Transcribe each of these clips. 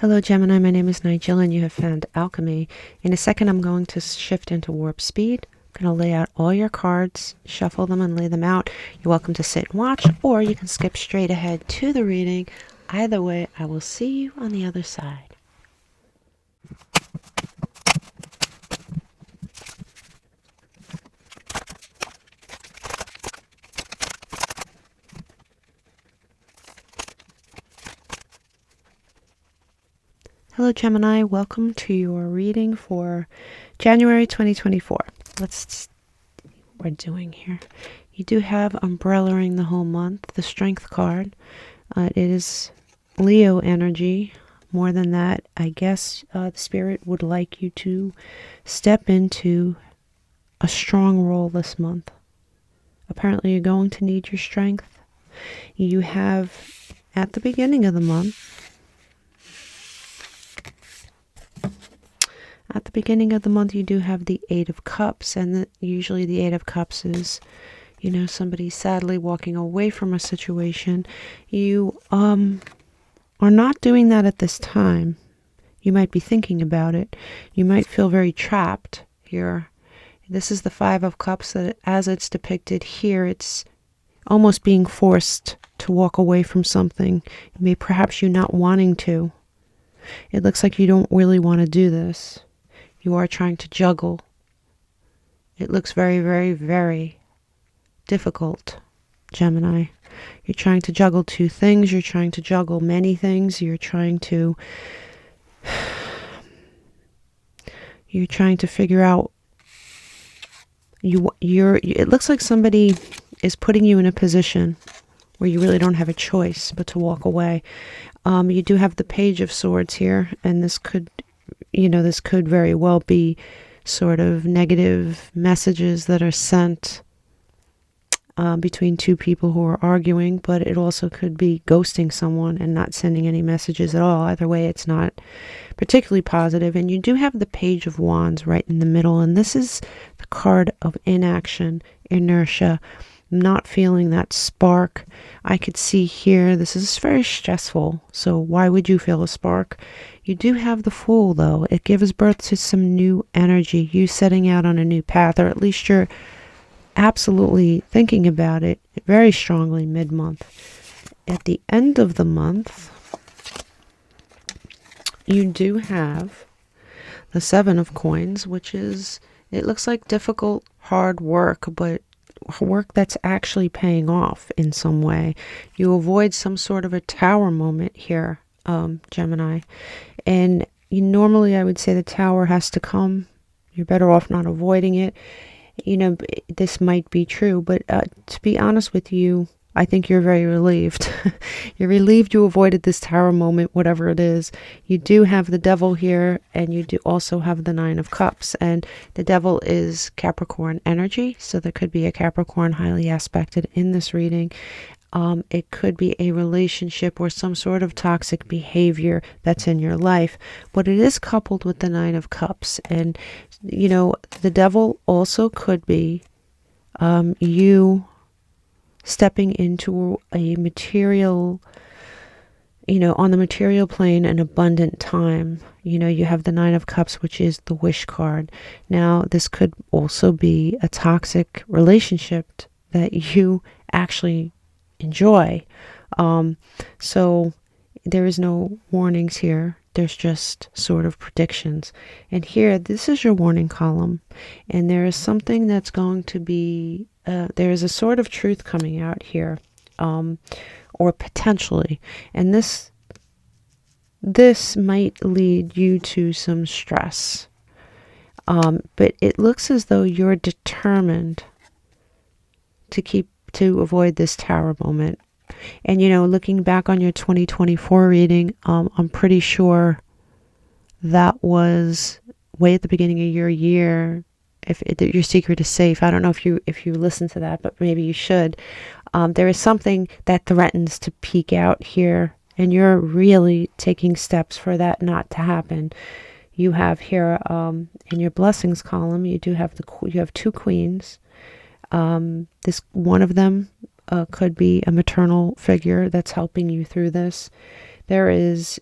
Hello Gemini, my name is Nigel and you have found Alchemy. In a second I'm going to shift into warp speed. I'm going to lay out all your cards, shuffle them and lay them out. You're welcome to sit and watch, or you can skip straight ahead to the reading. Either way, I will see you on the other side. Hello Gemini, welcome to your reading for January 2024. Let's see what we're doing here. You do have umbrellaing the whole month, the Strength card. It is Leo energy. More than that, I guess the Spirit would like you to step into a strong role this month. Apparently you're going to need your strength. You have, at the beginning of the month, you do have the Eight of Cups, and usually the Eight of Cups is, somebody sadly walking away from a situation. You are not doing that at this time. You might be thinking about it. You might feel very trapped here. This is the Five of Cups, that as it's depicted here, it's almost being forced to walk away from something. Perhaps you not wanting to. It looks like you don't really want to do this. You are trying to juggle. It looks very, very, very difficult, Gemini. You're trying to juggle two things. You're trying to juggle many things. You're trying to figure out. It looks like somebody is putting you in a position where you really don't have a choice but to walk away. You do have the Page of Swords here, and this could very well be sort of negative messages that are sent between two people who are arguing, but it also could be ghosting someone and not sending any messages at all. Either way, it's not particularly positive. And you do have the Page of Wands right in the middle, and this is the card of inaction, inertia, not feeling that spark. I could see here, this is very stressful, so why would you feel a spark? You do have the Fool, though. It gives birth to some new energy, you setting out on a new path, or at least you're absolutely thinking about it very strongly mid-month. At the end of the month, you do have the Seven of Coins, which is, it looks like difficult, hard work, but work that's actually paying off in some way. You avoid some sort of a tower moment here, Gemini. And normally I would say the tower has to come. You're better off not avoiding it. This might be true, but to be honest with you, I think you're very relieved. You're relieved you avoided this tower moment, whatever it is. You do have the Devil here, and you do also have the Nine of Cups. And the Devil is Capricorn energy, so there could be a Capricorn highly aspected in this reading. It could be a relationship or some sort of toxic behavior that's in your life, but it is coupled with the Nine of Cups. And, the Devil also could be you stepping into a material, on the material plane, an abundant time. You have the Nine of Cups, which is the Wish card. Now, this could also be a toxic relationship that you actually enjoy. So there is no warnings here. There's just sort of predictions. And here, this is your warning column. And there is something that's going to be, there is a sort of truth coming out here, or potentially. And this might lead you to some stress. But it looks as though you're determined to avoid this tower moment. And, looking back on your 2024 reading, I'm pretty sure that was way at the beginning of your year. If your secret is safe, I don't know if you listen to that, but maybe you should. There is something that threatens to peek out here, and you're really taking steps for that not to happen. You have here in your blessings column, you have two queens. This one of them could be a maternal figure that's helping you through this. There is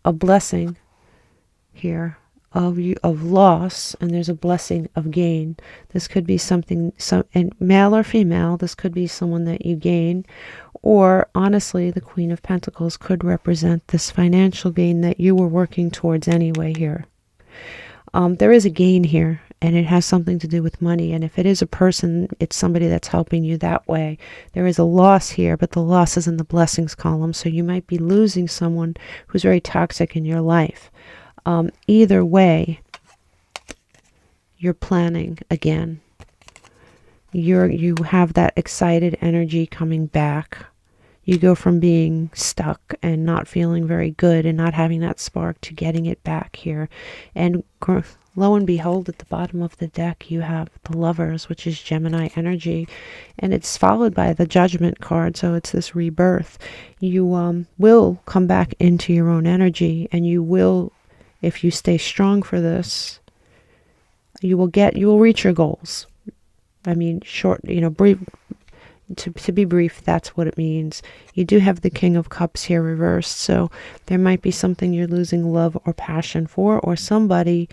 a blessing here of loss, and there's a blessing of gain. This could be something, and male or female, this could be someone that you gain, or honestly, the Queen of Pentacles could represent this financial gain that you were working towards anyway here. There is a gain here, and it has something to do with money. And if it is a person, it's somebody that's helping you that way. There is a loss here, but the loss is in the blessings column. So you might be losing someone who's very toxic in your life. Either way, you're planning again. You have that excited energy coming back. You go from being stuck and not feeling very good and not having that spark to getting it back here. And lo and behold, at the bottom of the deck, you have the Lovers, which is Gemini energy. And it's followed by the Judgment card. So it's this rebirth. You will come back into your own energy, and you will, if you stay strong for this, you will reach your goals. I mean, short, brief. To be brief, that's what it means. You do have the King of Cups here reversed, so there might be something you're losing love or passion for, or somebody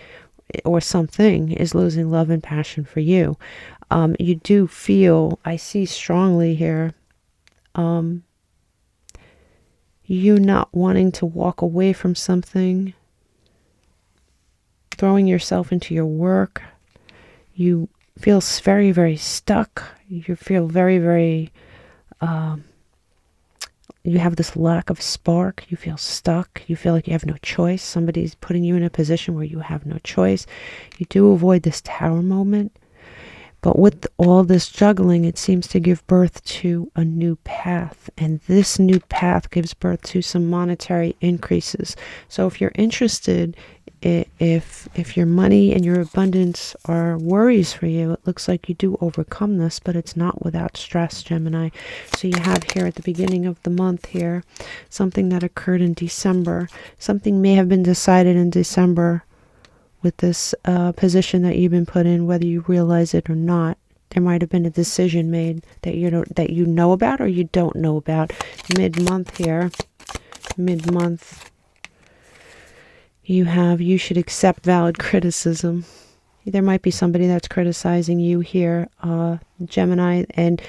or something is losing love and passion for you. You do feel, I see strongly here, you not wanting to walk away from something, throwing yourself into your work. You feel very, very stuck. You feel very, very, you have this lack of spark. You feel stuck. You feel like you have no choice. Somebody's putting you in a position where you have no choice. You do avoid this Tower moment. But with all this juggling, it seems to give birth to a new path. And this new path gives birth to some monetary increases. So if you're interested, if your money and your abundance are worries for you, it looks like you do overcome this, but it's not without stress, Gemini. So you have here at the beginning of the month here, something that occurred in December. Something may have been decided in December with this position that you've been put in, whether you realize it or not. There might have been a decision made that you know about or you don't know about. Mid-month here, mid-month, you should accept valid criticism. There might be somebody that's criticizing you here, Gemini, and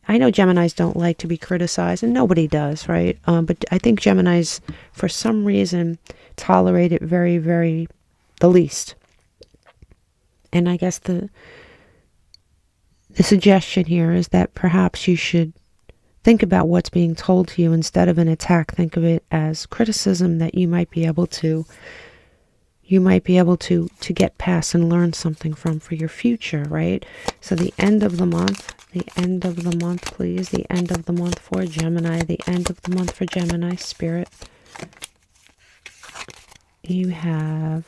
I know Geminis don't like to be criticized, and nobody does, right? But I think Geminis, for some reason, tolerate it very, very the least. And I guess the suggestion here is that perhaps you should think about what's being told to you instead of an attack. Think of it as criticism that you might be able to get past and learn something from for your future, right? So the end of the month, please, the end of the month for Gemini, the end of the month for Gemini, Spirit. You have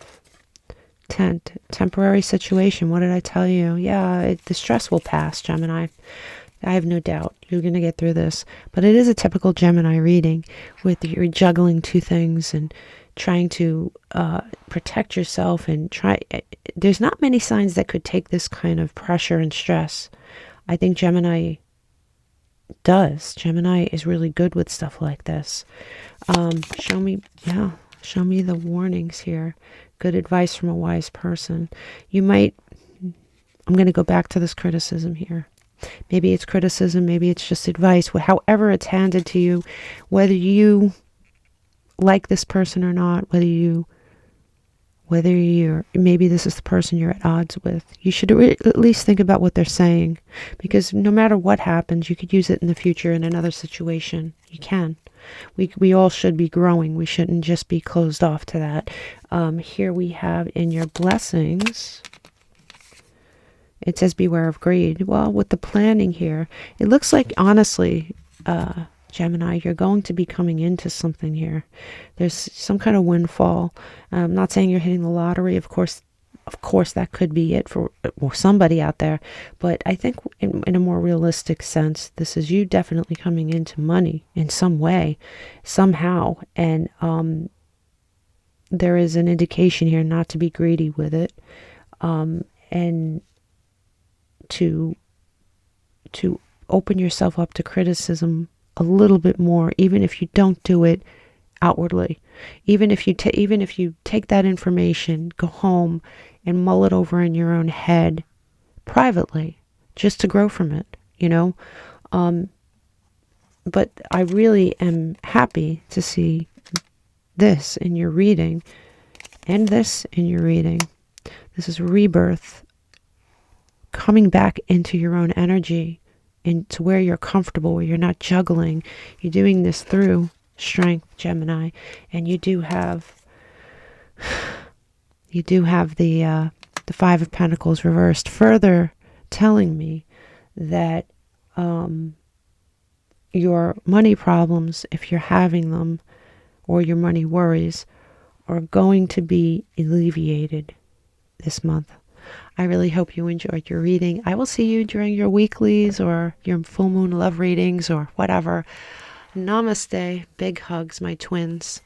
temporary situation. What did I tell you? Yeah, the stress will pass, Gemini. I have no doubt you're going to get through this. But it is a typical Gemini reading with you're juggling two things and trying to protect yourself and there's not many signs that could take this kind of pressure and stress. I think Gemini does. Gemini is really good with stuff like this. Show me the warnings here. Good advice from a wise person. I'm going to go back to this criticism here. Maybe it's criticism, maybe it's just advice. However it's handed to you, whether you like this person or not, maybe this is the person you're at odds with. You should at least think about what they're saying, because no matter what happens, you could use it in the future in another situation. You can. We all should be growing. We shouldn't just be closed off to that. Here we have in your blessings, it says beware of greed. Well, with the planning here, it looks like, honestly, Gemini, you're going to be coming into something here. There's some kind of windfall. I'm not saying you're hitting the lottery. Of course, that could be it for somebody out there. But I think in a more realistic sense, this is you definitely coming into money in some way, somehow. And there is an indication here not to be greedy with it. And to open yourself up to criticism a little bit more, even if you don't do it outwardly. Even if you take that information, go home and mull it over in your own head privately, just to grow from it, you know. But I really am happy to see this in your reading and this in your reading. This is rebirth, coming back into your own energy, into where you're comfortable, where you're not juggling. You're doing this through strength, Gemini, and you do have the Five of Pentacles reversed, further telling me that your money problems, if you're having them, or your money worries, are going to be alleviated this month. I really hope you enjoyed your reading. I will see you during your weeklies or your full moon love readings or whatever. Namaste. Big hugs, my twins.